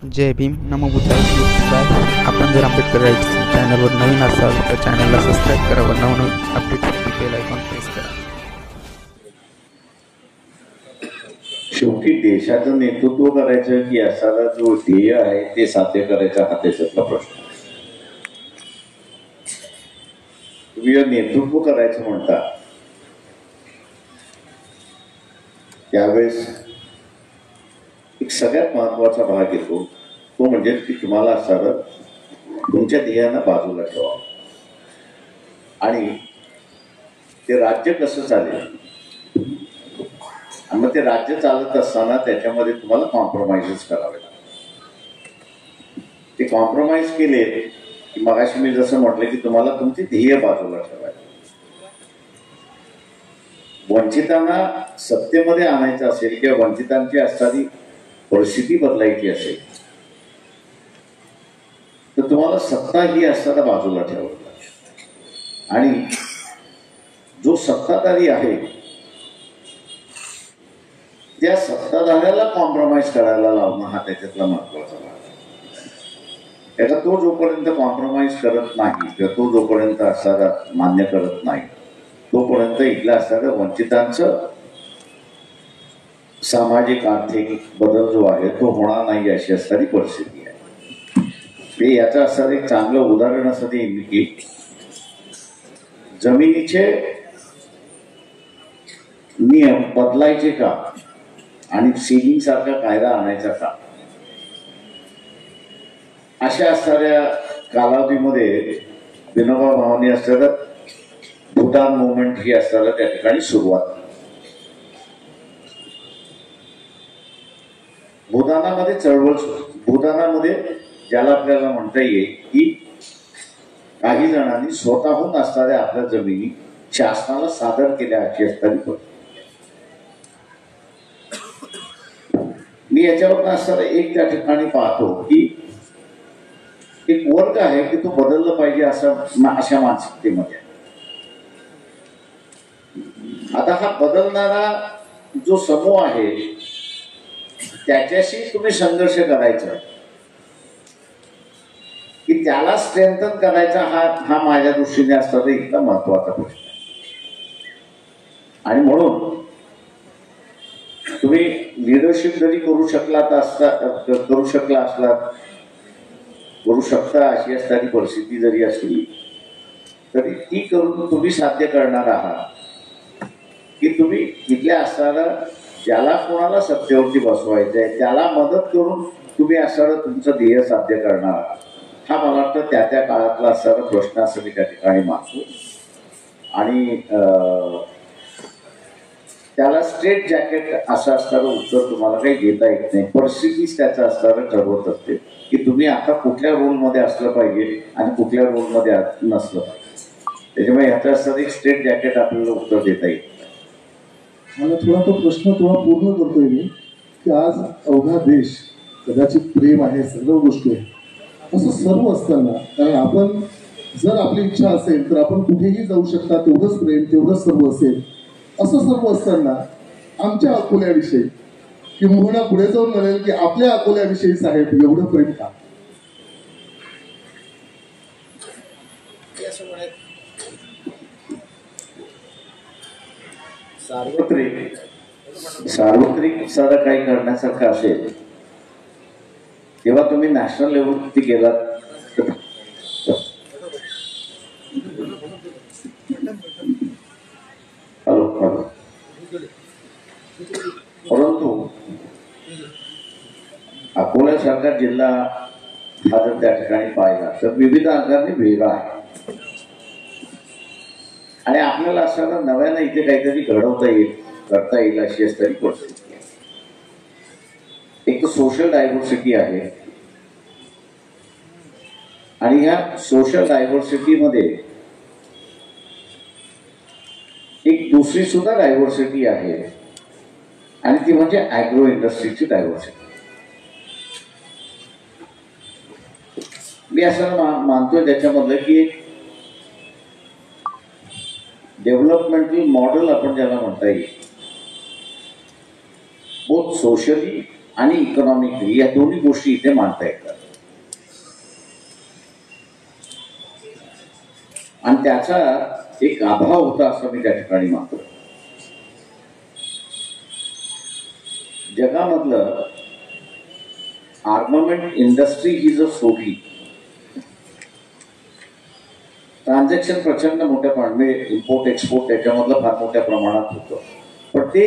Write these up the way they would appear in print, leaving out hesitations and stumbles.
जय भीम नमो बुद्धाय. आपण जर आंबेडकर राईट्स चॅनलवर नवीन असाल तर चॅनलला सबस्क्राईब करा व नवनवीन अपडेटसाठी बेल आयकॉन प्रेस करा. शेवटी देशाचं नेतृत्व करायचं की असाला जो ध्येय आहे ते साध्य करायचा हा त्याच्यातला प्रश्न. तुम्ही नेतृत्व करायचं म्हणता त्यावेळेस एक सगळ्यात महत्वाचा भाग येतो तो म्हणजे की तुम्हाला असं तुमच्या ध्येयांना बाजूला ठेवा आणि ते राज्य कसं चालेल आणि मग ते राज्य चालत असताना त्याच्यामध्ये तुम्हाला कॉम्प्रोमाइजेस करावे लागतात. ते कॉम्प्रोमाइज केले की मगाशी मी जसं म्हटलं की तुम्हाला तुमची ध्येय बाजूला ठेवायला. वंचितांना सत्तेमध्ये आणायचं असेल किंवा वंचितांची असणारी परिस्थिती बदलायची असेल तर तुम्हाला सत्ता ही असताना बाजूला ठेवावी लागेल आणि जो सत्ताधारी आहे त्या सत्ताधाऱ्याला कॉम्प्रोमाइज करायला लावणं हा त्याच्यातला महत्वाचा भाग आहे. त्याचा तो जोपर्यंत कॉम्प्रोमाइज करत नाही किंवा तो जोपर्यंत असणारा मान्य करत नाही तोपर्यंत इथल्या असणाऱ्या वंचितांचं सामाजिक आर्थिक बदल जो आहे तो होणार नाही अशी असणारी परिस्थिती आहे. ते याचं असणारं एक चांगलं उदाहरण असं देईन की जमिनीचे नियम बदलायचे का आणि सीलिंग सारखा कायदा आणायचा का अशा असणाऱ्या कालावधीमध्ये विनोबा भावांनी असणारं भूटान मुवमेंट ही असणारा त्या ठिकाणी सुरुवात. भूतानामध्ये चळवळ भूतानामध्ये ज्याला आपल्याला म्हणता येईल की काही जणांनी स्वतःहून असणाऱ्या आपल्या जमिनी शासनाला सादर केल्या अशी असताना मी याच्यावर असणारा एक त्या ठिकाणी पाहतो की एक वर्ग आहे की तो बदलला पाहिजे अशा मानसिकतेमध्ये. आता हा बदलणारा जो समूह आहे त्याच्याशी तुम्ही संघर्ष करायचा की त्याला स्ट्रेंथन करायचा हा माझ्या दृष्टीने असणारा इतका महत्वाचा प्रश्न आहे. आणि म्हणून तुम्ही लिडरशिप जरी करू शकला अशी असणारी परिस्थिती जरी असली तरी ती करून तुम्ही साध्य करणार आहात की तुम्ही इथल्या असणारा ज्याला कोणाला सत्तेवरती बसवायचंय त्याला मदत करून तुम्ही असणारं तुमचं ध्येय साध्य करणार आहात. हा मला वाटतं त्या त्या काळातला असणारा प्रश्न असं मी त्या ठिकाणी मानतो आणि त्याला स्ट्रेट जॅकेट असं असणारं उत्तर तुम्हाला काही घेता येत नाही. परिस्थितीच त्याचं असणारं ठरवत असते की तुम्ही आता कुठल्या रोलमध्ये असलं पाहिजे आणि कुठल्या रोलमध्ये नसलं पाहिजे. त्याच्यामुळे ह्याचं असणारं एक स्ट्रेट जॅकेट आपल्याला उत्तर देता येईल. मला थोडा तो प्रश्न थोडा पूर्ण करतोय मी की आज अवघा देश कदाचित प्रेम आहे सर्व गोष्टी आहे असं सर्व असताना कारण आपण जर आपली इच्छा असेल तर आपण कुठेही जाऊ शकता तेवढंच प्रेम तेवढंच सर्व असेल असं सर्व असताना आमच्या अकोल्याविषयी किंबहुना पुढे जाऊन म्हणेल की आपल्या अकोल्याविषयी साहेब एवढं प्रेम का. सार्वत्रिक साधा काही करण्यासारखं असेल तेव्हा तुम्ही नॅशनल लेवलवरती गेलात परंतु अकोल्यासारखा जिल्हा हा जर त्या ठिकाणी पाहिला तर विविध अंगाने वेगळा आहे आणि आपल्याला असं नव्यानं इथे काहीतरी घडवता येईल करता येईल अशी असणारी परिस्थिती आहे. एक तर सोशल डायव्हर्सिटी आहे आणि ह्या सोशल डायव्हर्सिटीमध्ये एक दुसरी सुद्धा डायव्हर्सिटी आहे आणि ती म्हणजे ॲग्रो इंडस्ट्रीची डायव्हर्सिटी. मी असं मानतोय त्याच्यामधलं की एक डेव्हलपमेंटल मॉडेल आपण ज्याला म्हणता येईल both socially आणि इकॉनॉमिकली या दोन्ही गोष्टी इथे मांडता येतात. आणि त्याचा एक अभाव होता असं मी त्या ठिकाणी मानतो. जगामधलं आर्ममेंट इंडस्ट्री ही जर सोडली, ट्रान्झॅक्शन प्रचंड मोठ्या प्रमाणात इम्पोर्ट एक्सपोर्ट त्याच्यामधलं फार मोठ्या प्रमाणात होतं, पण ती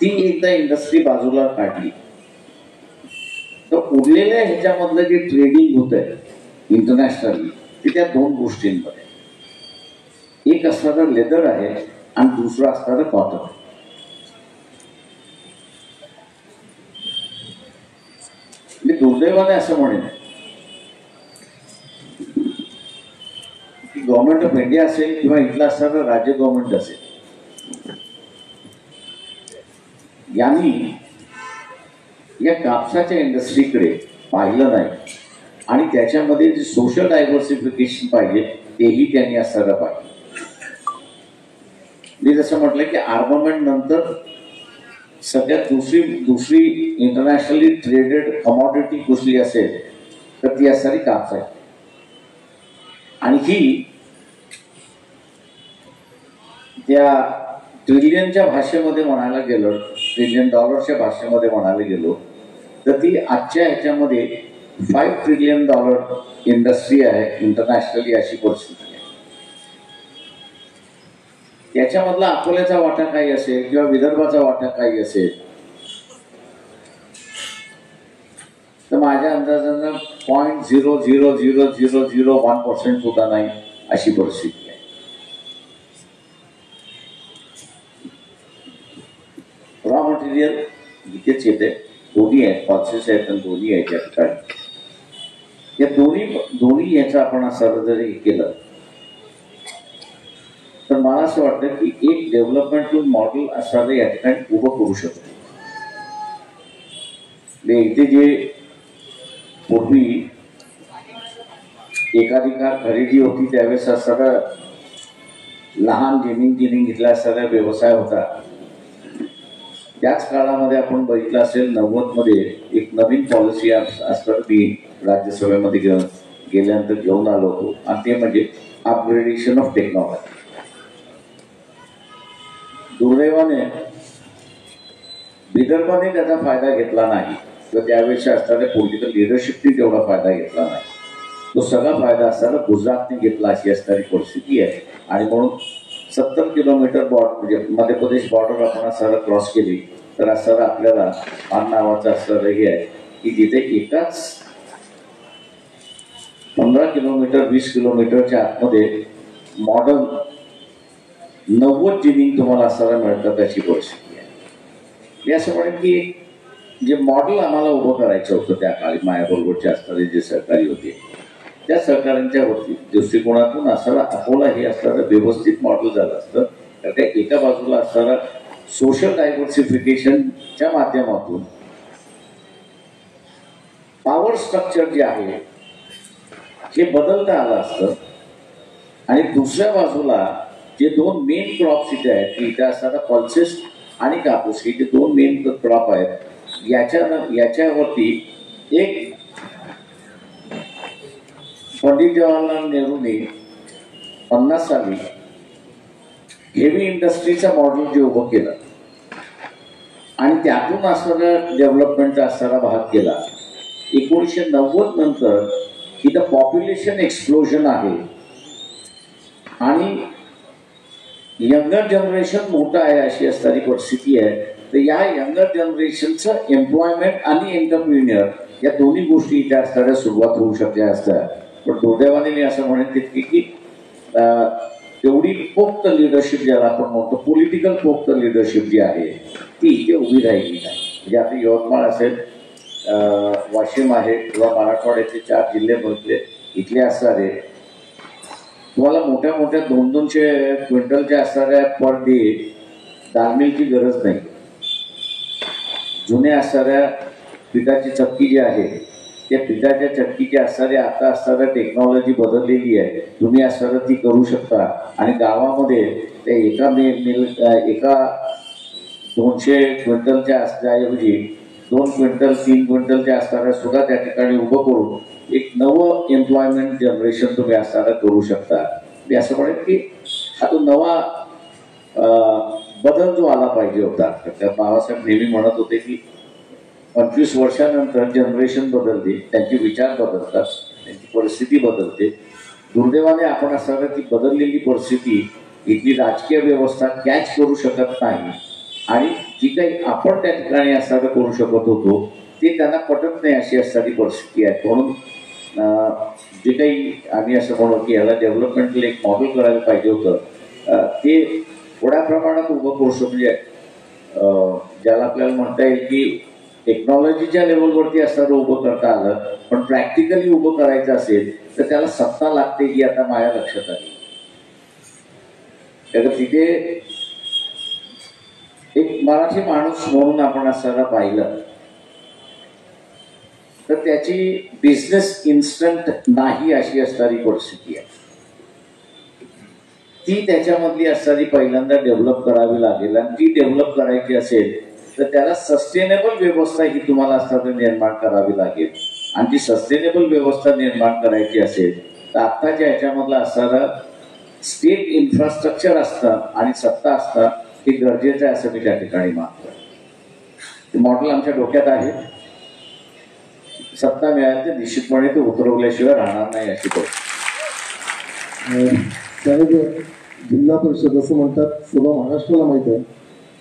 एकदा इंडस्ट्री बाजूला काढली तर उरलेल्या ह्याच्यामधलं जे ट्रेडिंग होत आहे इंटरनॅशनली ते त्या दोन गोष्टींमध्ये, एक असणारं लेदर आहे आणि दुसरं असणारं कॉटन. मी दुर्दैवाने असं म्हणेन की गव्हर्नमेंट ऑफ इंडिया असेल किंवा इथलं असणारं राज्य गव्हर्नमेंट असेल, यांनी या कापसाच्या इंडस्ट्रीकडे पाहिलं नाही आणि त्याच्यामध्ये जे सोशल डायव्हर्सिफिकेशन पाहिजे तेही त्यांनी असणारं पाहिजे. मी जसं म्हटलं की आर्ममेंट नंतर सगळ्यात दुसरी इंटरनॅशनली ट्रेडेड कमॉडिटी कुठली असेल तर ती असणारी कापस आहे. आणि ही त्या ट्रिलियनच्या भाषेमध्ये म्हणायला गेलो, ट्रिलियन डॉलरच्या भाषेमध्ये म्हणायला गेलो तर ती आजच्या ह्याच्यामध्ये $5 ट्रिलियन इंडस्ट्री आहे इंटरनॅशनली, अशी परिस्थिती आहे. त्याच्यामधला अकोल्याचा वाटा काही असेल किंवा विदर्भाचा वाटा काही असेल तर माझ्या अंदाजानं 0.00001% सुद्धा नाही अशी परिस्थिती आहे. रॉ मटेरियल इथेच येते, दोन्ही आहेत, पॉल्सेस आहेत आणि दोन्ही आहेत. या ठिकाणी या दोन्ही याचं आपण असं जर हे केलं तर मला असं वाटतं की एक डेव्हलपमेंट मॉडेल असं या ठिकाणी उभं करू शकतो. इथे जे पूर्वी एकाधिकार खरेदी होती त्यावेळेस असणारा लहान जमीन घेतला असणारा व्यवसाय होता, त्याच काळामध्ये आपण बघितलं असेल 90 मध्ये एक नवीन पॉलिसी असताना मी राज्यसभेमध्ये गेल्यानंतर घेऊन आलो होतो आणि ते म्हणजे अपग्रेडेशन ऑफ टेक्नॉलॉजी. दुर्दैवाने विदर्भाने त्याचा फायदा घेतला नाही किंवा त्यावेळेस असणाऱ्या पॉलिटिकल लिडरशिपने तेवढा फायदा घेतला नाही. तो सगळा फायदा असताना गुजरातने घेतला अशी असणारी परिस्थिती आहे. आणि म्हणून 70 किलोमीटर म्हणजे मध्य प्रदेश बॉर्डर आपण असं क्रॉस केली तर असं आपल्याला पान नावाचं असं हे आहे की जिथे एकाच 15 किलोमीटर 20 किलोमीटरच्या आतमध्ये मॉडर्न 90 जिनिंग तुम्हाला असायला मिळतात अशी परिस्थिती आहे. मी असं म्हणेन की जे मॉडेल आम्हाला उभं करायचं होतं त्या काळी माझ्याबरोबरचे असणारे जे सहकारी होते त्या सहकाऱ्यांच्या दृष्टिकोनातून असणारा अकोला हे असणारं व्यवस्थित मॉडेल झालं असतं. तर त्या एका बाजूला असणारा सोशल डायव्हर्सिफिकेशनच्या माध्यमातून पॉवर स्ट्रक्चर जे आहे हे बदलता आलं असतं आणि दुसऱ्या बाजूला जे दोन मेन क्रॉप्स इथे आहेत की इथे असणारा पल्सेस आणि कापूस हे जे दोन मेन क्रॉप आहेत याच्यावरती एक पंडित जवाहरलाल नेहरूंनी 50 साली हेवी इंडस्ट्रीचं मॉडेल जे उभं केलं आणि त्यातून असणारा डेव्हलपमेंटचा असणारा भाग केला. 1990 नंतर इथं पॉप्युलेशन एक्सप्लोजन आहे आणि यंगर जनरेशन मोठं आहे अशी असणारी परिस्थिती आहे. तर या यंगर जनरेशनचं एम्प्लॉयमेंट आणि एंटरप्रिन्युअर या दोन्ही गोष्टी इथे असणाऱ्या सुरुवात होऊ शकल्या असतात. पण दुर्दैवाने मी असं म्हणेन की तेवढी पोक्त लिडरशिप ज्याला आपण म्हणतो पॉलिटिकल पोक्त लिडरशिप जी आहे ती इथे उभी राहिली नाही. म्हणजे आता यवतमाळ असेल, वाशिम आहे किंवा मराठवाड्याचे 4 जिल्हे बघितले इथले असणारे तुम्हाला मोठ्या 200 क्विंटलच्या असणाऱ्या पर डे दाल मिलची गरज नाही. जुन्या असणाऱ्या पिठाची चक्की जी आहे त्या पिठाच्या चक्कीची असणाऱ्या आता असणाऱ्या टेक्नॉलॉजी बदललेली आहे. तुम्ही असणारं ती करू शकता आणि गावामध्ये त्या एका 200 क्विंटलच्या असण्याऐवजी 2 क्विंटल 3 क्विंटलच्या असणाऱ्या सुद्धा त्या ठिकाणी उभं करून एक नवं एम्प्लॉयमेंट जनरेशन तुम्ही असणारा करू शकता. मी असं म्हणेन की हा तो नवा बदल जो आला पाहिजे होता. त्या बाबासाहेब नेहमी म्हणत होते की 25 वर्षानंतर जनरेशन बदलते, त्यांचे विचार बदलतात, त्यांची परिस्थिती बदलते. दुर्दैवाने आपण असणारा ती बदललेली परिस्थिती इथली राजकीय व्यवस्था कॅच करू शकत नाही आणि जी काही आपण त्या ठिकाणी असणारं करू शकत होतो ते त्यांना पटत नाही अशी असणारी परिस्थिती आहे. म्हणून जे काही आम्ही असं म्हणू की याला डेव्हलपमेंटला एक मॉडेल करायला पाहिजे होतं, ते थोड्या प्रमाणात उभं करू शकतो. म्हणजे ज्याला आपल्याला म्हणता येईल की टेक्नॉलॉजीच्या लेवलवरती असणारं उभं करता आलं, पण प्रॅक्टिकली उभं करायचं असेल तर त्याला सत्ता लागते ही आता माझ्या लक्षात आली. तर तिथे एक मराठी माणूस म्हणून आपण असताना पाहिलं तर त्याची बिझनेस इन्स्टंट नाही अशी असणारी परिस्थिती आहे. ती त्याच्यामधली असणारी पहिल्यांदा डेव्हलप करावी लागेल आणि ती डेव्हलप करायची असेल तर त्याला सस्टेनेबल व्यवस्था ही तुम्हाला असताना निर्माण करावी लागेल. आणि ती सस्टेनेबल व्यवस्था निर्माण करायची असेल तर आत्ताच्या ह्याच्यामधला असणारा स्टेट इन्फ्रास्ट्रक्चर असतं आणि सत्ता असतं हे गरजेचं आहे असं मी त्या ठिकाणी मानतो. ते मॉडेल आमच्या डोक्यात आहे. सत्ता मिळाली तर निश्चितपणे ते उतरवल्याशिवाय राहणार नाही अशी गोष्ट. साहेब, जिल्हा परिषद असं म्हणतात सर्व महाराष्ट्राला माहित आहे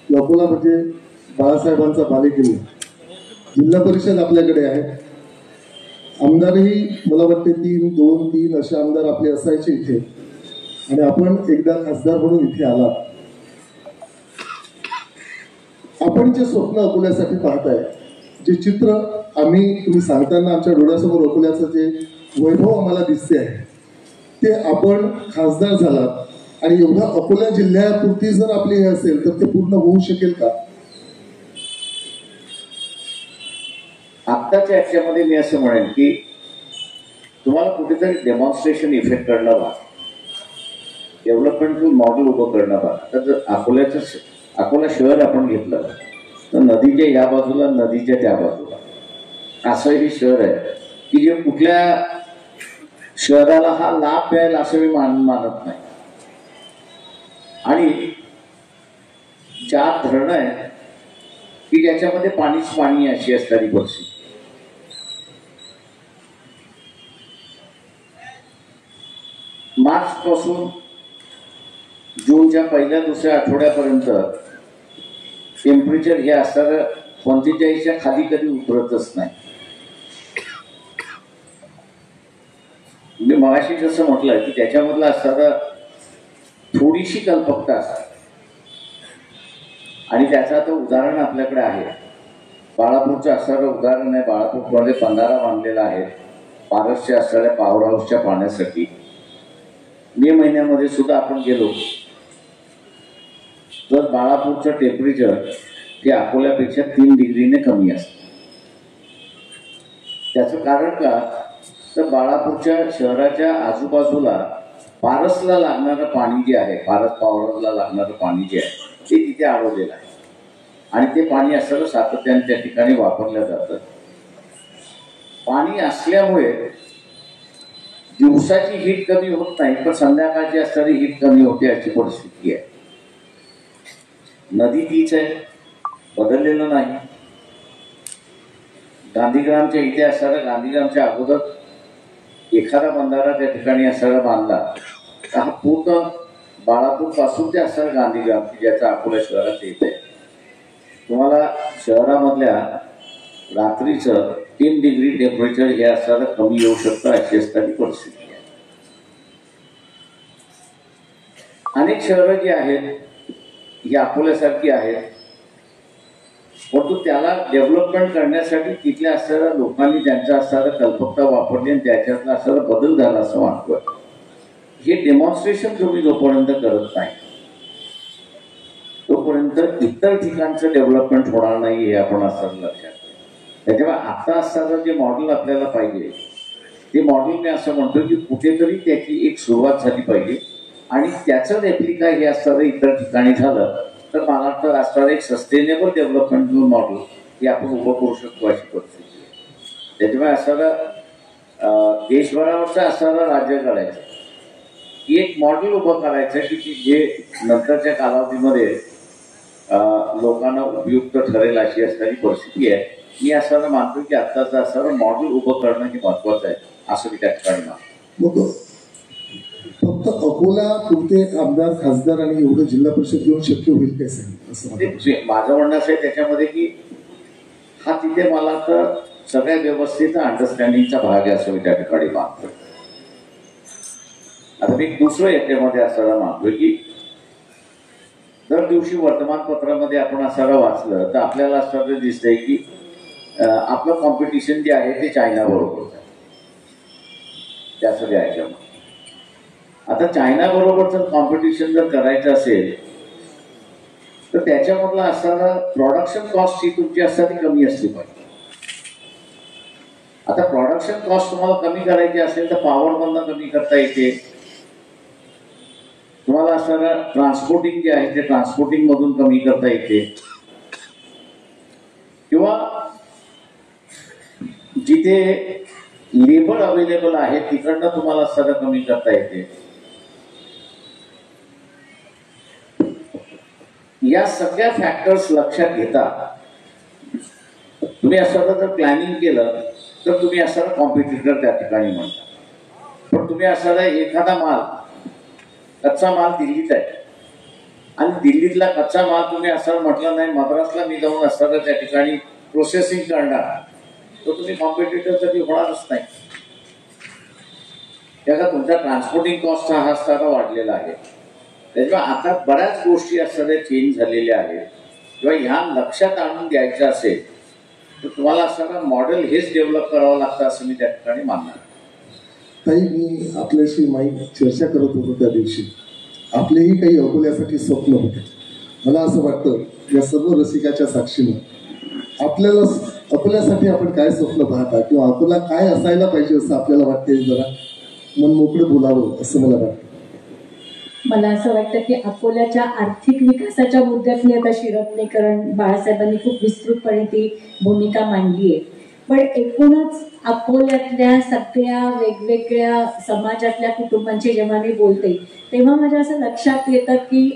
की अकोला म्हणजे बाळासाहेबांचा बालेकिल्ला. जिल्हा परिषद आपल्याकडे आहे. आमदारही मला वाटते 2-3 असे आमदार आपले असायचे इथे आणि आपण एकदा खासदार म्हणून इथे आला. आपण जे स्वप्न अकोल्यासाठी पाहताय, जे चित्र तुम्ही सांगताना आमच्या डोळ्यासमोर अकोल्याचं जे वैभव आम्हाला दिसते आहे ते आपण खासदार झालात आणि एवढा अकोला जिल्ह्यापुरती जर आपली हे असेल तर ते पूर्ण होऊ शकेल का? आत्ताच्या याच्यामध्ये मी असं म्हणेन की तुम्हाला कुठेतरी डेमॉन्स्ट्रेशन इफेक्ट करणं भाग, डेव्हलपमेंट मॉडेल उभं करणं भाग. तर जर अकोला शहर आपण घेतलं तर नदीच्या या बाजूला नदीच्या त्या बाजूला असं हे शहर आहे की जे कुठल्या शहराला हा लाभ मिळेल असं मी मानत नाही. आणि 4 धरणं आहेत की ज्याच्यामध्ये पाणीच पाणी अशी असणारी परिस्थिती. मार्च पासून जूनच्या पहिल्या दुसऱ्या आठवड्यापर्यंत टेम्परेचर हे असणारं 45च्या खाली कधी उतरतच नाही. मी मगाशी जसं म्हटलं की त्याच्यामधला असणारा थोडीशी कल्पकता असते आणि त्याचं आता उदाहरण आपल्याकडे आहे. बाळापूरचं असणारं उदाहरण आहे. बाळापूरमध्ये बंधारा बांधलेला आहे पारसच्या असणाऱ्या पॉवर हाऊसच्या पाण्यासाठी. मे महिन्यामध्ये सुद्धा आपण गेलो तर बाळापूरचं टेम्परेचर हे अकोल्यापेक्षा 3 डिग्रीने कमी असतं. त्याचं कारण का तर बाळापूरच्या शहराच्या आजूबाजूला पारसला लागणारं पाणी जे आहे, पारस पॉवरला लागणारं पाणी जे आहे ते तिथे अडवलेलं आहे आणि ते पाणी असं सातत्याने त्या ठिकाणी वापरलं जातं. पाणी असल्यामुळे दिवसाची हीट कमी होत नाही पण संध्याकाळची असणारी हीट कमी होते अशी परिस्थिती आहे. नदी तीच आहे, बदललेलं नाही. गांधीग्रामच्या इथे असणारा गांधीग्रामच्या अगोदर एखादा बंधारा त्या ठिकाणी असणारा बांधला तर हा पूर्ण बाळापूर पासून ते असणारा गांधीग्राम ज्याचा अकोला शहरात येत आहे. तुम्हाला शहरामधल्या रात्रीचं 3 डिग्री टेम्परेचर हे असणारं कमी येऊ शकतं अशी असणारी परिस्थिती आहे. अनेक शहरं जी आहेत ही अकोल्यासारखी आहेत परंतु त्याला डेव्हलपमेंट करण्यासाठी तिथल्या असणाऱ्या लोकांनी त्यांचा असणारा कल्पकता वापरली आणि त्याच्यातला असणारा बदल झाला असं वाटतोय. हे डेमॉन्स्ट्रेशन तुम्ही जोपर्यंत करत नाही तोपर्यंत इतर ठिकाणचं डेव्हलपमेंट होणार नाही हे आपण असं लक्षात घ्या. त्याच्यामुळे आता असणारं जे मॉडेल आपल्याला पाहिजे ते मॉडेल मी असं म्हणतो की कुठेतरी त्याची एक सुरुवात झाली पाहिजे आणि त्याचं रेप्लिका हे असणारं इतर ठिकाणी झालं तर मला वाटतं असणारं एक सस्टेनेबल डेव्हलपमेंट मॉडेल ही आपण उभं करू शकतो अशी परिस्थिती आहे. त्याच्यामुळे असणारं देशभरावरचं असणारं राज्य करायचं की एक मॉडेल उभं करायचं की जे नंतरच्या कालावधीमध्ये लोकांना उपयुक्त ठरेल अशी असणारी परिस्थिती आहे. मी असं मानतो की आत्ताचं असणारं मॉडेल उभं करणं हे महत्वाचं आहे असं मी त्या ठिकाणी मानतो. मग फक्त अकोला पुरते आमदार खासदार आणि एवढं जिल्हा परिषद घेऊन शक्य होईल काय सांग असं माझं म्हणणं असं आहे त्याच्यामध्ये की हा तिथे मला तर सगळ्या व्यवस्थेचा अंडरस्टँडिंगचा भाग आहे असं मी त्या ठिकाणी मानतो. आता मी दुसरं याच्यामध्ये असं मानतोय की दर दिवशी वर्तमानपत्रामध्ये आपण असं वाचलं तर आपल्याला असं दिसतंय की आपलं कॉम्पिटिशन जे आहे ते चायना बरोबर आहे. त्यासाठी ऐकलं आता चायना बरोबरचं कॉम्पिटिशन जर करायचं असेल तर त्याच्यामधला असणारा प्रोडक्शन कॉस्ट ही तुमची असता ती कमी असली पाहिजे. आता प्रोडक्शन कॉस्ट तुम्हाला कमी करायची असेल तर पॉवर मधनं कमी करता येते. तुम्हाला असणारं ट्रान्सपोर्टिंग जे आहे ते ट्रान्सपोर्टिंग मधून कमी करता येते किंवा जिथे लेबर अवेलेबल आहे तिकडनं तुम्हाला सगळं कमी करता येते. या सगळ्या फॅक्टर्स लक्षात घेता तुम्ही असं जर प्लॅनिंग केलं तर तुम्ही असं कॉम्पिटिटर त्या ठिकाणी म्हणता. पण तुम्ही असं एखादा माल कच्चा माल दिल्लीत आहे आणि दिल्लीतला कच्चा माल तुम्ही असं म्हटलं नाही मद्रासला मी जाऊन असताना त्या ठिकाणी प्रोसेसिंग करणार तर तुम्ही कॉम्पिटिटरसाठी होणारच नाही. त्याचा तुमचा ट्रान्सपोर्टिंग कॉस्ट हा असताना वाढलेला आहे. त्याच्यामुळे आता बऱ्याच गोष्टी असताना चेंज झालेल्या आहेत किंवा ह्या लक्षात आणून द्यायचं असेल तर तुम्हाला असताना मॉडेल हेच डेव्हलप करावं लागतं असं मी त्या ठिकाणी मानणार. काही मी आपल्याशी चर्चा करत होतो त्या दिवशी आपलेही काही अकोल्यासाठी स्वप्न होते. मला असं वाटतं या सर्व रसिकाच्या साक्षीनं आपल्याला अकोल्यासाठी आपण काय स्वप्न पाहता किंवा अकोला काय असायला पाहिजे असं आपल्याला वाटते जरा मन मोकळं बोलावं असं मला वाटतं. मला असं वाटतं की अकोल्याच्या आर्थिक विकासाच्या मुद्द्यात मी आता शिरत नाही कारण बाळासाहेबांनी खूप विस्तृतपणे ती भूमिका मांडली आहे. पण एकूणच अकोल्यातल्या सगळ्या वेगवेगळ्या समाजातल्या कुटुंबांची जेव्हा मी बोलते तेव्हा माझ्या असं लक्षात येतं की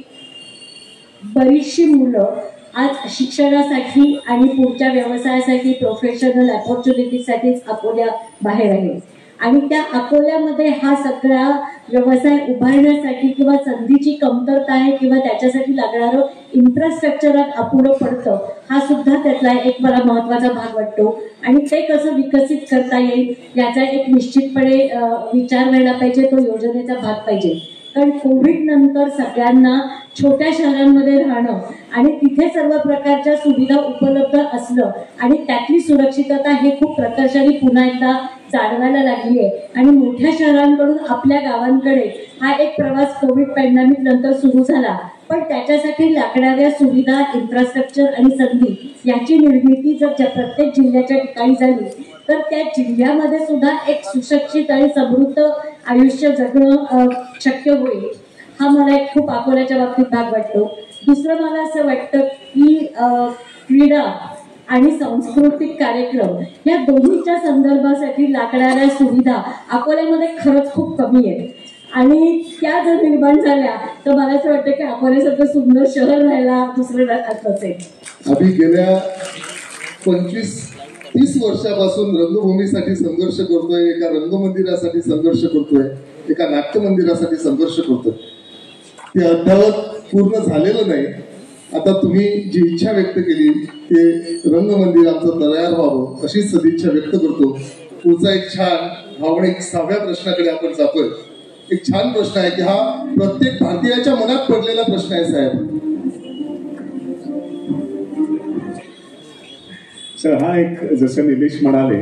बरीचशी मुलं आज शिक्षणासाठी आणि पुढच्या व्यवसायासाठी प्रोफेशनल ऑपॉर्च्युनिटीसाठीच अकोल्या बाहेर आहे आणि त्या अकोल्यामध्ये हा सगळा व्यवसाय उभारण्यासाठी किंवा संधीची कमतरता आहे किंवा त्याच्यासाठी लागणारं इन्फ्रास्ट्रक्चर अपुरं पडतं हा सुद्धा त्यातला एक मला महत्त्वाचा भाग वाटतो. आणि ते कसं विकसित करता येईल याचा एक निश्चितपणे विचार व्हायला पाहिजे. तो योजनेचा भाग पाहिजे कारण कोविड नंतर सगळ्यांना छोट्या शहरांमध्ये राहणं आणि तिथे सर्व प्रकारच्या सुविधा उपलब्ध असणं आणि त्यातली सुरक्षितता हे खूप प्रकर्षाने पुन्हा एकदा जाणवायला लागली आहे. आणि मोठ्या शहरांकडून आपल्या गावांकडे हा एक प्रवास कोविड पॅन्डेमिक नंतर सुरू झाला. पण त्याच्यासाठी लागणाऱ्या सुविधा इन्फ्रास्ट्रक्चर आणि संधी याची निर्मिती जर प्रत्येक जिल्ह्याच्या ठिकाणी झाली तर त्या जिल्ह्यामध्ये सुद्धा एक सुशिक्षित आणि समृद्ध आयुष्य जगणं शक्य होईल. हा मला एक खूप अकोल्याच्या बाबतीत भाग वाटतो. दुसरं मला असं वाटतं की क्रीडा आणि सांस्कृतिक कार्यक्रम या दोन्हीच्या संदर्भासाठी लागणाऱ्या सुविधा अकोल्यामध्ये खरंच खूप कमी आहेत आणि त्या जर निर्माण झाल्या तर मला असं वाटतं की अकोल्यासारखं सुंदर शहर राहायला दुसरं असेल. आम्ही गेल्या 25-30 वर्षापासून रंगभूमीसाठी संघर्ष करतोय, एका रंगमंदिरासाठी संघर्ष करतोय, एका नाट्यमंदिरासाठी संघर्ष करतोय. ते अद्यावत पूर्ण झालेलं नाही. आता तुम्ही जी इच्छा व्यक्त केली ते रंगमंदिर आमचं तयार व्हावं अशी सदिच्छा व्यक्त करतो. पुढचा एक छान भावनिक 6व्या प्रश्नाकडे आपण जातोय. एक छान प्रश्न आहे की हा प्रत्येक भारतीयाच्या मनात पडलेला प्रश्न आहे साहेब. सर हा एक जसं निलेश म्हणाले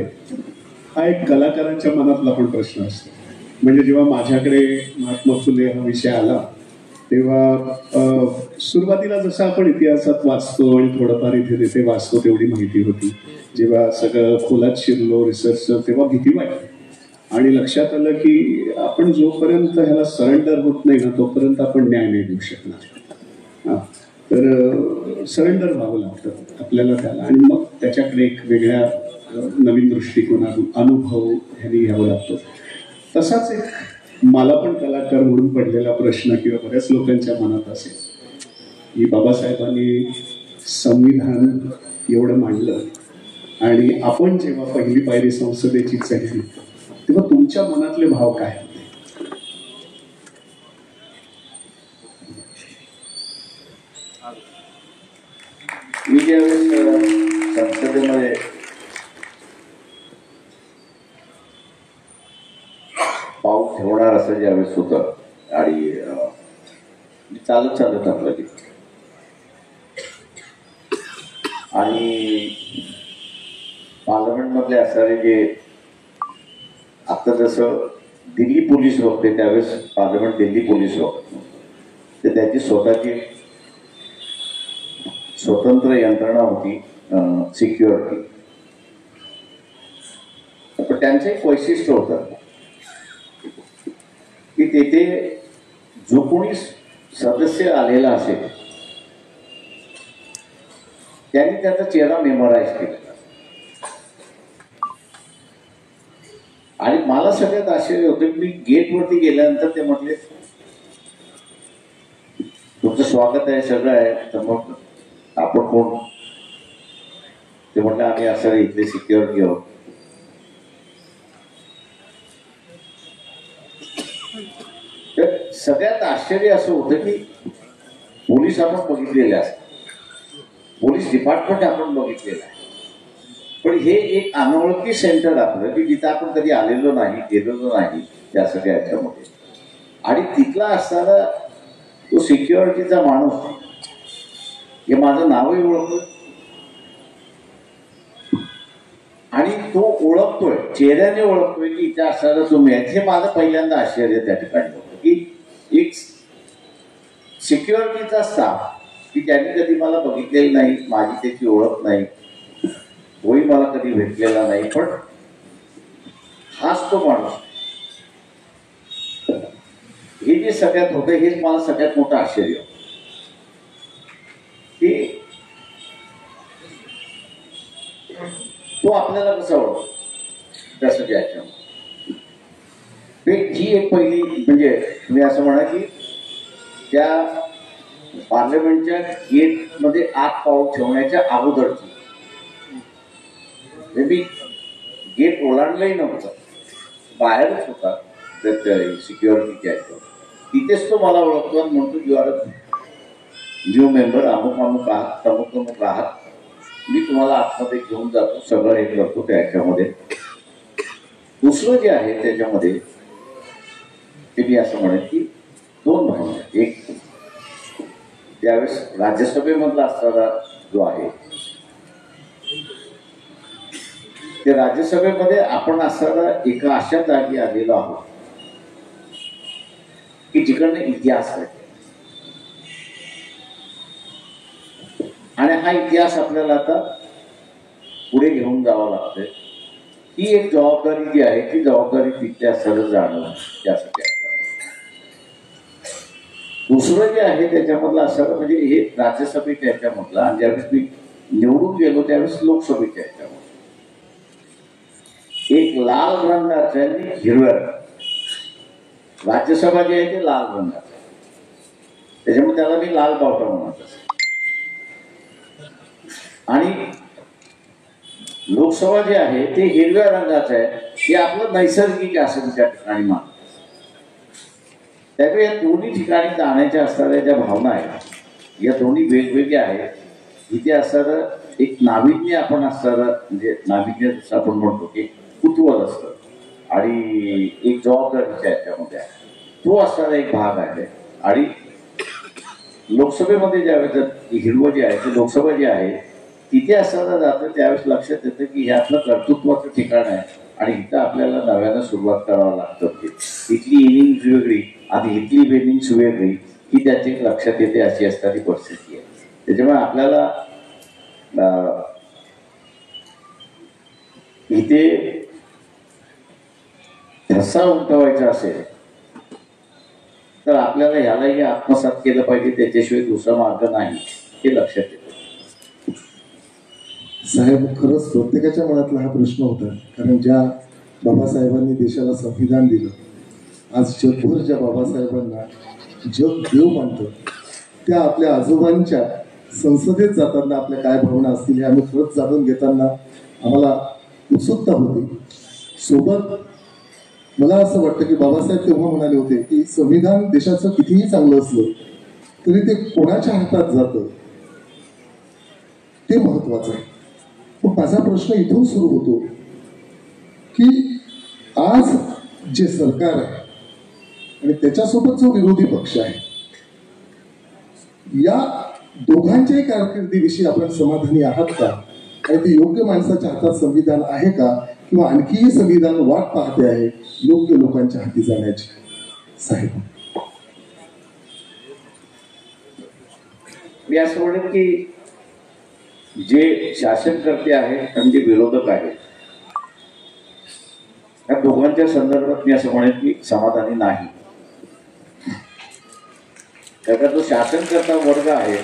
हा एक कलाकारांच्या मनातला पण प्रश्न असतो. म्हणजे जेव्हा माझ्याकडे महात्मा फुले हा विषय आला तेव्हा सुरुवातीला जसं आपण इतिहासात वाचतो आणि थोडंफार इथे तिथे वाचतो तेवढी माहिती होती. जेव्हा सगळं खोलात शिरलो रिसर्च तेव्हा भीती वाटली आणि लक्षात आलं की आपण जोपर्यंत ह्याला सरेंडर होत नाही ना तोपर्यंत आपण न्याय नाही देऊ शकणार. तर सरेंडर व्हावं लागतं आपल्याला त्याला, आणि मग त्याच्याकडे एक वेगळ्या नवीन दृष्टिकोनातून अनुभव ह्याने घ्यावा लागतो. तसाच एक मला पण कलाकार म्हणून पडलेला प्रश्न किंवा बऱ्याच लोकांच्या मनात असेल की बाबासाहेबांनी संविधान एवढं मांडलं आणि आपण जेव्हा पहिली पायरी संसदेची चढली तेव्हा तुमच्या मनातले भाव काय होते? मी ज्यावेळेस संसदेमध्ये पाऊल ठेवणार असं ज्यावेळेस होतं आणि चालत आपलं ते, आणि पार्लमेंटमधले असणारे जे आता जसं दिल्ली पोलीस बघते त्यावेळेस पार्लमेंट दिल्ली पोलीस बघते, तर त्याची स्वतःची स्वतंत्र यंत्रणा होती सिक्युरिटी. पण त्यांचं एक वैशिष्ट्य होतं की तेथे जो कोणी सदस्य आलेला असेल त्यांनी त्याचा चेहरा मेमोराईज केलेला. आणि मला सगळ्यात आश्चर्य होतं की मी गेटवरती गेल्यानंतर ते म्हटले तुमचं स्वागत आहे सगळं आहे, तर मग आपण कोण? ते म्हटलं आम्ही असं इथले सिक्युरिटी आहोत. तर सगळ्यात आश्चर्य असं होतं की पोलीस आपण बघितलेले असतात, पोलीस डिपार्टमेंट आपण बघितलेलं आहे, पण हे एक अनोळखी सेंटर आपलं की जिथं आपण कधी आलेलो नाही, गेलेलो नाही त्या सगळ्या याच्यामध्ये. आणि तिथला असणारा तो सिक्युरिटीचा माणूस, हे माझं नावही ओळखतो आणि तो ओळखतोय, चेहऱ्याने ओळखतोय की इथे असणारा तुम्ही आहेत. हे माझं पहिल्यांदा आश्चर्य त्या ठिकाणी होतं की एक सिक्युरिटीचा स्टाफ की ज्यांनी कधी मला बघितलेलं नाही, माझी त्याची ओळख नाही, तोही मला कधी भेटलेला नाही, पण हाच तो माणूस. हे जे सगळ्यात होतं हेच मला सगळ्यात मोठं आश्चर्य होतं की तो आपल्याला कसा ओळखतो तसं द्यायचं. ही एक पहिली म्हणजे तुम्ही असं म्हणा की त्या पार्लमेंटच्या गेटमध्ये आत पाऊल ठेवण्याच्या अगोदरची, मी गेट ओलांडलंही नव्हतं, बाहेरच होता सिक्युरिटीच्या ह्याच्यावर. तिथेच तो मला ओळखतो आणि म्हणतो यू आर न्यू मेंबर, अमुक अमुक आहात, अमुक अमुक आहात, मी तुम्हाला आतमध्ये घेऊन जातो, सगळं हे करतो त्याच्यामध्ये. दुसरं जे आहे त्याच्यामध्ये ते मी असं म्हणेन की दोन भावना आहेत. एक त्यावेळेस राज्यसभेमधला असणारा जो आहे ते राज्यसभेमध्ये आपण असणारा एका अशा जागी आलेलो आहोत की जिकडनं इतिहास आहे आणि हा इतिहास आपल्याला आता पुढे घेऊन जावा लागतोय. ही एक जबाबदारी जी आहे ती जबाबदारी तिथल्या सरळ जाणं त्यासाठी. दुसरं जे आहे त्याच्यामधलं असं म्हणजे हे राज्यसभेच्या ह्याच्यामधलं, आणि ज्यावेळेस मी निवडून गेलो त्यावेळेस लोकसभेच्या ह्याच्यामध्ये एक लाल रंगाचं आणि हिरव्या रंगाचं, राज्यसभा जे आहे ते लाल रंगाचं, त्याच्यामुळे त्याला मी लाल बावटा म्हणत असतो. आणि लोकसभा जे आहे ते हिरव्या रंगाचं आहे, हे आपलं नैसर्गिक असं त्या ठिकाणी मानतात. त्यामुळे या दोन्ही ठिकाणी जाण्याच्या असणाऱ्या ज्या भावना आहेत या दोन्ही वेगवेगळ्या आहेत. इथे असणारं एक नाविन्य आपण असणारं म्हणजे नाविन्य जसं आपण म्हणतो की कुतूहल असतं आणि एक जबाबदारीच्या याच्यामध्ये आहे, तो असणारा एक भाग आहे. आणि लोकसभेमध्ये ज्यावेळेस हिरवं जे आहे ते लोकसभा जी आहे तिथे असताना जातं त्यावेळेस लक्षात येतं की हे आपलं कर्तृत्वाचं ठिकाण आहे आणि इथं आपल्याला नव्यानं सुरुवात करावं लागतं. इथली इनिंग्स वेगळी आणि इथली इनिंग्स वेगळी ही त्याची लक्षात येते अशी असणारी परिस्थिती आहे. त्याच्यामुळे आपल्याला इथे ठसा उमटवायचा असेल तर आपल्याला ह्यालाही आत्मसात केलं पाहिजे, त्याच्याशिवाय दुसरा मार्ग नाही हे लक्षात येतं. साहेब, खरंच प्रत्येकाच्या मनातला हा प्रश्न होता. कारण ज्या बाबासाहेबांनी देशाला संविधान दिलं, आज जगभर ज्या बाबासाहेबांना जग देव मानतं, त्या आपल्या आजोबांच्या संसदेत जाताना आपल्या काय भावना असतील हे आम्ही खरंच जाणून घेताना आम्हाला उत्सुकता होती. सोबत मला असं वाटतं की बाबासाहेब तेव्हा म्हणाले होते की संविधान देशाचं कितीही चांगलं असलं तरी ते कोणाच्या हातात जातं ते महत्वाचं आहे. पण माझा प्रश्न इथून सुरू होतो की आज जे सरकार आहे आणि त्याच्यासोबत जो विरोधी पक्ष आहे, या दोघांच्याही कारकिर्दीविषयी आपण समाधानी आहात का? आणि ते योग्य माणसाच्या हातात संविधान आहे का, किंवा आणखीही संविधान वाट पाहते आहे योग्य लोकांच्या हाती जाण्याची? साहेब, मी असं म्हणेन की जे शासनकर्ते आहेत आणि जे विरोधक आहेत या दोघांच्या संदर्भात मी असं म्हणेन की समाधानी नाही. त्याचा जो शासनकर्ता वर्ग आहे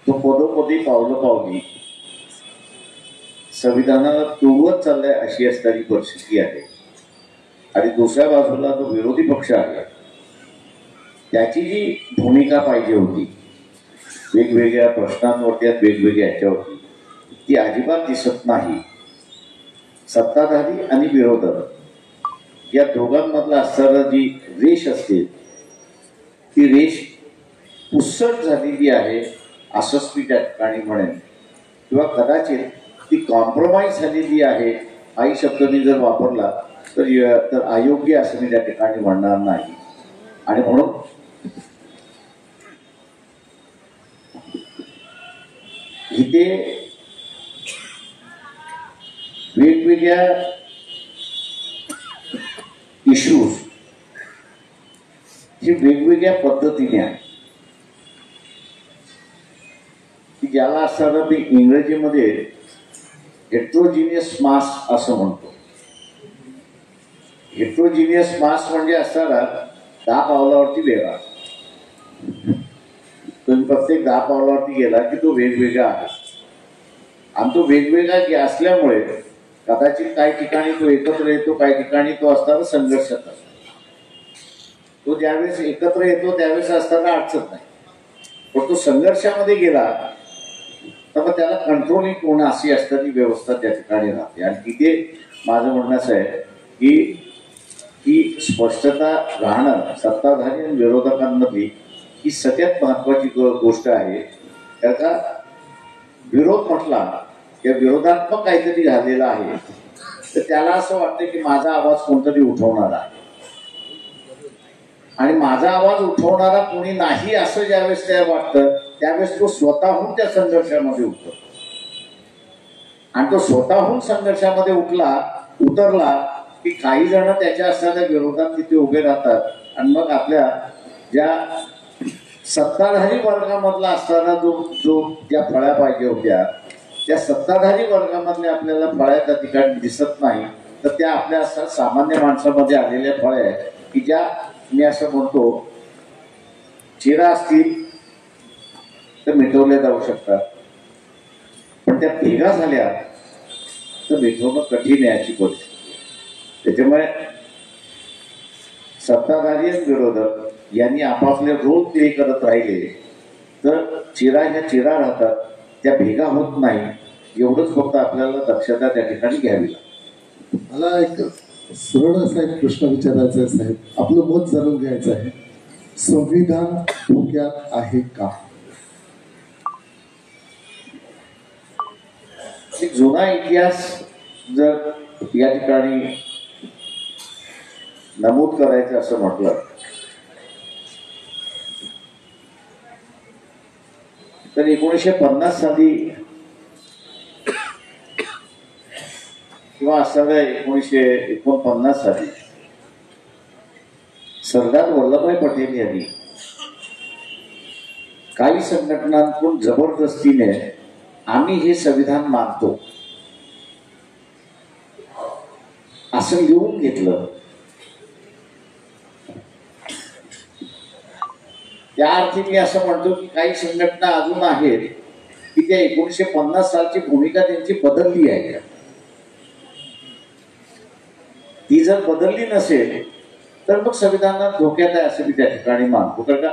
तो पदोपदी पावलोपावली संविधानाला तुडवत चाललाय अशी असणारी परिस्थिती आहे. आणि दुसऱ्या बाजूला जो विरोधी पक्ष आहे त्याची जी भूमिका पाहिजे होती वेगवेगळ्या प्रश्नांवरती वेगवेगळ्या ह्याच्यावरती ती अजिबात दिसत नाही. सत्ताधारी आणि विरोधक या दोघांमधला असणारा जी रेष असते ती रेष पुसट झालेली आहे असंच मी त्या ठिकाणी म्हणेन, किंवा कदाचित ती कॉम्प्रोमाइज झालेली आहे हाही शब्द मी जर वापरला तर अयोग्य असं मी त्या ठिकाणी म्हणणार नाही. आणि म्हणून इथे वेगवेगळ्या इश्यूज हे वेगवेगळ्या पद्धतीने आहे की ज्याला असताना मी इंग्रजीमध्ये हेट्रोजिनियस मास असं म्हणतो. हेट्रोजिनियस मास म्हणजे असताना 10 पावलावरती वेगळा. तुम्ही प्रत्येक 10 पावलावरती गेला की तो वेगवेगळा आहे आणि तो वेगवेगळा असल्यामुळे कदाचित काही ठिकाणी तो एकत्र येतो, काही ठिकाणी तो असताना संघर्षात असतो. तो ज्यावेळेस एकत्र येतो त्यावेळेस असताना अडचण नाही, पण तो संघर्षामध्ये गेला तर मग त्याला कंट्रोलिंग कोण अशी असताना व्यवस्था त्या ठिकाणी राहते. आणि तिथे माझं म्हणणं असं आहे की स्पष्टता राहणं सत्ताधारी आणि विरोधकांमध्ये ही सगळ्यात महत्वाची गोष्ट आहे. त्याचा विरोध म्हटला किंवा विरोधात्मक काहीतरी झालेला आहे तर त्याला असं वाटतं की माझा आवाज कोणतरी उठवणारा आहे आणि माझा आवाज उठवणारा कोणी नाही असं ज्यावेळेस त्याला वाटतं त्यावेळेस तो स्वतःहून त्या संघर्षामध्ये उतरतो. आणि तो स्वतःहून संघर्षामध्ये उतरला की काही जण त्याच्या असणाऱ्या विरोधात तिथे उभे राहतात आणि मग आपल्या ज्या सत्ताधारी वर्गामधला असताना जो ज्या फळ्या पाहिजे होत्या त्या सत्ताधारी वर्गामधल्या आपल्याला फळ्या त्या ठिकाणी दिसत नाही, तर त्या आपल्या सामान्य माणसामध्ये आलेल्या फळ्या आहेत की ज्या मी असं म्हणतो चिरा असतील तर मिटवल्या जाऊ शकतात, पण त्या भेगा झाल्या तर मिटवणं कठीण आहे अशी परिस्थिती. त्याच्यामुळे सत्ताधारी आणि विरोधक यांनी आपापले रोल प्ले करत राहिले तर चिरा ह्या चिरा राहतात, त्या भेगा होत नाही. एवढंच फक्त आपल्याला दक्षता त्या ठिकाणी घ्यावी लागते. मला एक सरळ असा एक प्रश्न विचारायचा आहे साहेब, आपलं मत जाणून घ्यायचं आहे. संविधान धोक्यात आहे का? एक जुना इतिहास जर या ठिकाणी नमूद करायचं असं म्हटलं तर 1950 साली किंवा असणाऱ्या 1949 साली सरदार वल्लभभाई पटेल यांनी काही संघटनांकडून जबरदस्तीने आम्ही हे संविधान मानतो असं लिहून घेतलं त्या अर्थी मी असं म्हणतो की काही संघटना अजून आहेत की त्या 1950 सालची भूमिका त्यांची बदलली आहे. ती जर बदलली नसेल तर मग संविधानात धोक्यात आहे असं मी त्या ठिकाणी मानतो. कारण का